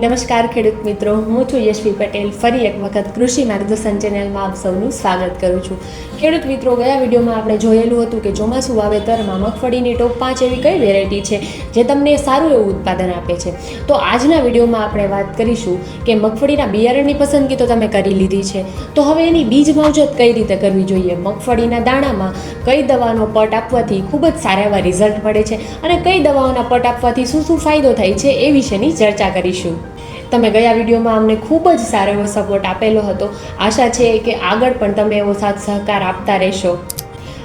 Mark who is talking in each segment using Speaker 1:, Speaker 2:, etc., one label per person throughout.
Speaker 1: નમસ્કાર ખેડૂત મિત્રો, હું છું યશવી પટેલ. ફરી એક વખત કૃષિ માર્ગદર્શન ચેનલમાં આપ સૌનું સ્વાગત કરું છું. ખેડૂત મિત્રો, ગયા વિડીયોમાં આપણે જોયેલું હતું કે ચોમાસું વાવેતરમાં મગફળીની ટોપ 5 એવી કઈ વેરાયટી છે જે તમને સારું એવું ઉત્પાદન આપે છે. તો આજના વિડીયોમાં આપણે વાત કરીશું કે મગફળીના બિયારણની પસંદગી તો તમે કરી લીધી છે, તો હવે એની બીજ માવજત કઈ રીતે કરવી જોઈએ, મગફળીના દાણામાં કઈ દવાનો પટ આપવાથી ખૂબ જ સારા એવા રિઝલ્ટ મળે છે અને કઈ દવાઓના પટ આપવાથી શું શું ફાયદો થાય છે એ વિશેની ચર્ચા કરીશું. તમે ગયા વિડીયોમાં અમને ખૂબ જ સારો એવો સપોર્ટ આપેલો હતો. આશા છે કે આગળ પણ તમે એવો સાથ સહકાર આપતા રહેશો.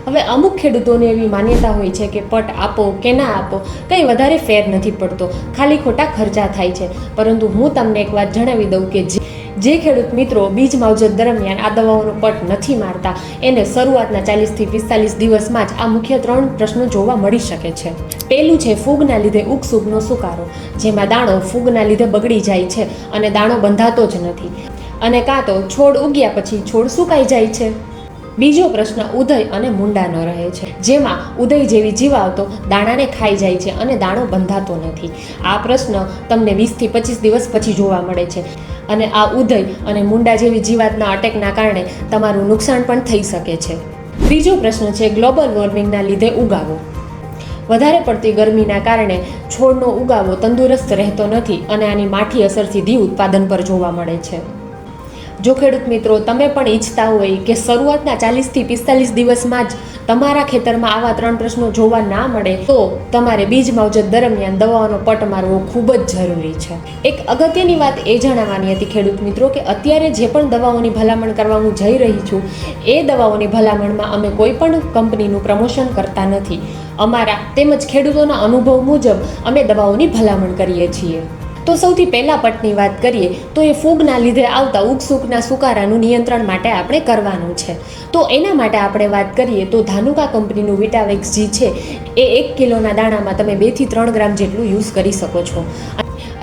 Speaker 1: હવે અમુક ખેડૂતોને એવી માન્યતા હોય છે કે પટ આપો કે ના આપો કંઈ વધારે ફેર નથી પડતો, ખાલી ખોટા ખર્ચા થાય છે. પરંતુ હું તમને એક વાત જણાવી દઉં કે જે ખેડૂત મિત્રો બીજ માવજત દરમિયાન આ દવાઓનો પટ નથી મારતા એને શરૂઆતના 40 થી 45 દિવસમાં જ આ મુખ્ય 3 પ્રશ્નો જોવા મળી શકે છે. પહેલું છે ફૂગના લીધે ઉગસુગનો સુકારો, જેમાં દાણો ફૂગના લીધે બગડી જાય છે અને દાણો બંધાતો જ નથી, અને કાં તો છોડ ઉગ્યા પછી છોડ સુકાઈ જાય છે. બીજો પ્રશ્ન ઉદય અને મુંડાનો રહે છે, જેમાં ઉદય જેવી જીવાતો દાણાને ખાઈ જાય છે અને દાણો બંધાતો નથી. આ પ્રશ્ન તમને 20 થી 25 દિવસ પછી જોવા મળે છે, અને આ ઉદય અને મુંડા જેવી જીવાતના અટેકના કારણે તમારું નુકસાન પણ થઈ શકે છે. ત્રીજો પ્રશ્ન છે ગ્લોબલ વોર્મિંગના લીધે ઉગાવો. વધારે પડતી ગરમીના કારણે છોડનો ઉગાવો તંદુરસ્ત રહેતો નથી અને આની માઠી અસર સીધી ઉત્પાદન પર જોવા મળે છે. જો ખેડૂત મિત્રો તમે પણ ઈચ્છતા હોય કે શરૂઆતના 40 થી 45 દિવસમાં જ તમારા ખેતરમાં આવા 3 પ્રશ્નો જોવા ના મળે, તો તમારે બીજ માવજત દરમિયાન દવાઓનો પટ મારવો ખૂબ જ જરૂરી છે. એક અગત્યની વાત એ જણાવવાની હતી ખેડૂત મિત્રો કે અત્યારે જે પણ દવાઓની ભલામણ કરવા હું જઈ રહી છું એ દવાઓની ભલામણમાં અમે કોઈ પણ કંપનીનું પ્રમોશન કરતા નથી. અમારા તેમજ ખેડૂતોના અનુભવ મુજબ અમે દવાઓની ભલામણ કરીએ છીએ. તો સૌથી પહેલાં પટની વાત કરીએ તો એ ફૂગના લીધે આવતા ઉગસુગના સુકારાનું નિયંત્રણ માટે આપણે કરવાનું છે. તો એના માટે આપણે વાત કરીએ તો ધાનુકા કંપનીનું વિટાવેક્સ જી છે એ 1 કિલોના દાણામાં તમે 2 થી 3 ગ્રામ જેટલું યુઝ કરી શકો છો.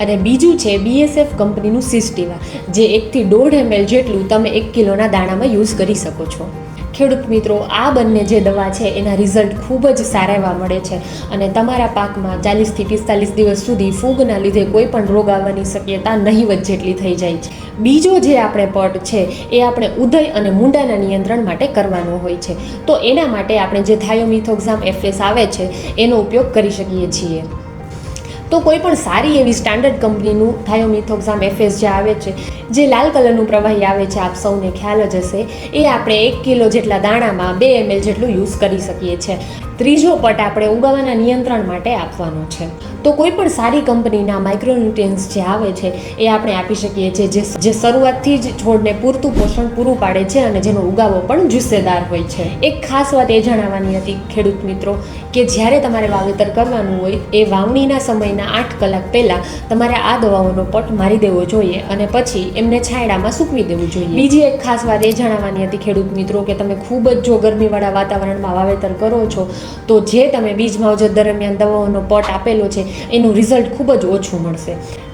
Speaker 1: અને બીજું છે BSF કંપનીનું સિસ્ટીવા, જે 1 થી 1.5 ml જેટલું તમે 1 કિલોના દાણામાં યુઝ કરી શકો છો. ખેડૂત મિત્રો, આ બંને જે દવા છે એના રિઝલ્ટ ખૂબ જ સારા એવા મળે છે અને તમારા પાકમાં 40 થી 45 દિવસ સુધી ફૂગના લીધે કોઈ પણ રોગ આવવાની શક્યતા નહીવત જેટલી થઈ જાય છે. બીજો જે આપણે પટ છે એ આપણે ઉદય અને મુંડાના નિયંત્રણ માટે કરવાનો હોય છે. તો એના માટે આપણે જે થાયોમિથોક્ઝામ FS આવે છે એનો ઉપયોગ કરી શકીએ છીએ. તો કોઈ પણ સારી એવી સ્ટાન્ડર્ડ કંપનીનું થાયોમિથોક્ઝામ FS જે આવે છે, જે લાલ કલરનું પ્રવાહી આવે છે, આપ સૌને ખ્યાલ જ હશે, એ આપણે 1 કિલો જેટલા દાણામાં 2 ml જેટલું યુઝ કરી શકીએ છીએ. ત્રીજો પટ આપણે ઉગાવાના નિયંત્રણ માટે આપવાનો છે. તો કોઈ પણ સારી કંપનીના માઇક્રોન્યુટ્રિયન્ટ્સ જે આવે છે એ આપણે આપી શકીએ છીએ, જે શરૂઆતથી જ છોડને પૂરતું પોષણ પૂરું પાડે છે અને જેનો ઉગાવો પણ જુસ્સેદાર હોય છે. એક ખાસ વાત એ જણાવવાની હતી ખેડૂત મિત્રો કે જ્યારે તમારે વાવેતર કરવાનું હોય એ વાવણીના સમયના 8 કલાક પહેલાં તમારે આ દવાઓનો પટ મારી દેવો જોઈએ અને પછી એમને છાંયડામાં સૂકવી દેવું જોઈએ. બીજી એક ખાસ વાત એ જણાવવાની હતી ખેડૂત મિત્રો કે તમે ખૂબ જ જો ગરમીવાળા વાતાવરણમાં વાવેતર કરો છો તો જે તમે બીજ માવજત દરમિયાન દવાઓનો પટ આપેલો છે એનું રિઝલ્ટ ખૂબ જ ઓછું મળશે.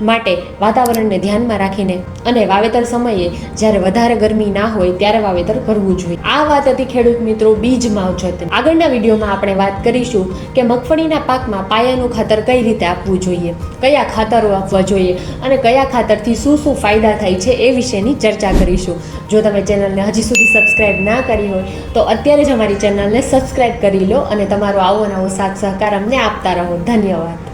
Speaker 1: માટે વાતાવરણને ધ્યાનમાં રાખીને અને વાવેતર સમયે જ્યારે વધારે ગરમી ના હોય ત્યારે વાવેતર કરવું જોઈએ. આ વાત હતી ખેડૂત મિત્રો બીજ માવજત. આગળના વિડીયોમાં આપણે વાત કરીશું કે મગફળીના પાકમાં પાયાનું ખાતર કઈ રીતે આપવું જોઈએ, કયા ખાતરો આપવા જોઈએ અને કયા ખાતરથી શું શું ફાયદા થાય છે એ વિશેની ચર્ચા કરીશું. જો તમે ચેનલને હજી સુધી સબસ્ક્રાઈબ ના કરી હોય તો અત્યારે જ અમારી ચેનલને સબસ્ક્રાઈબ કરી લો અને તમારો આવો નવો સાથ સહકાર અમને આપતા રહો. ધન્યવાદ.